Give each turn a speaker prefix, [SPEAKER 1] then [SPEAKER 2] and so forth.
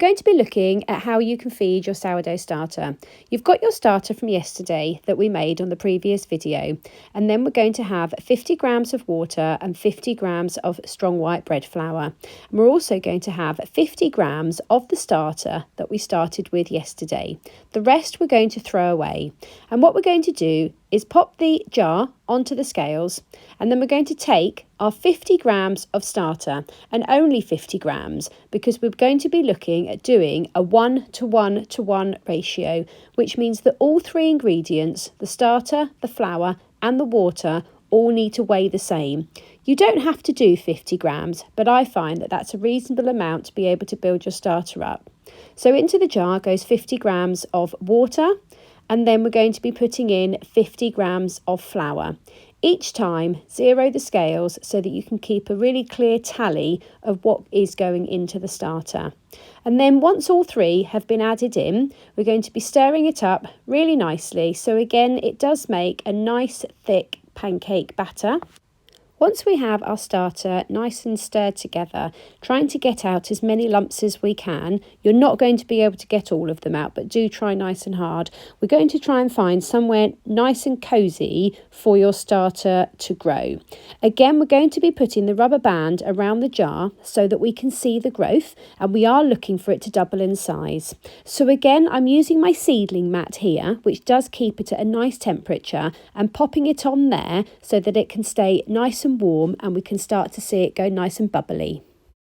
[SPEAKER 1] going to be looking at how you can feed your sourdough starter. You've got your starter from yesterday that we made on the previous video, and then we're going to have 50 grams of water and 50 grams of strong white bread flour. And we're also going to have 50 grams of the starter that we started with yesterday. The rest we're going to throw away. And what we're going to do is pop the jar onto the scales, and then we're going to take our 50 grams of starter, and only 50 grams, because we're going to be looking at doing a 1:1:1 ratio, which means that all three ingredients, the starter, the flour and the water, all need to weigh the same. You don't have to do 50 grams, but I find that that's a reasonable amount to be able to build your starter up. So into the jar goes 50 grams of water, and then we're going to be putting in 50 grams of flour. Each time, zero the scales so that you can keep a really clear tally of what is going into the starter. And then once all three have been added in, we're going to be stirring it up really nicely. So again, it does make a nice thick pancake batter. Once we have our starter nice and stirred together, trying to get out as many lumps as we can, you're not going to be able to get all of them out, but do try nice and hard. We're going to try and find somewhere nice and cosy for your starter to grow. Again, we're going to be putting the rubber band around the jar so that we can see the growth, and we are looking for it to double in size. So again, I'm using my seedling mat here, which does keep it at a nice temperature, and popping it on there so that it can stay nice and warm, and we can start to see it go nice and bubbly.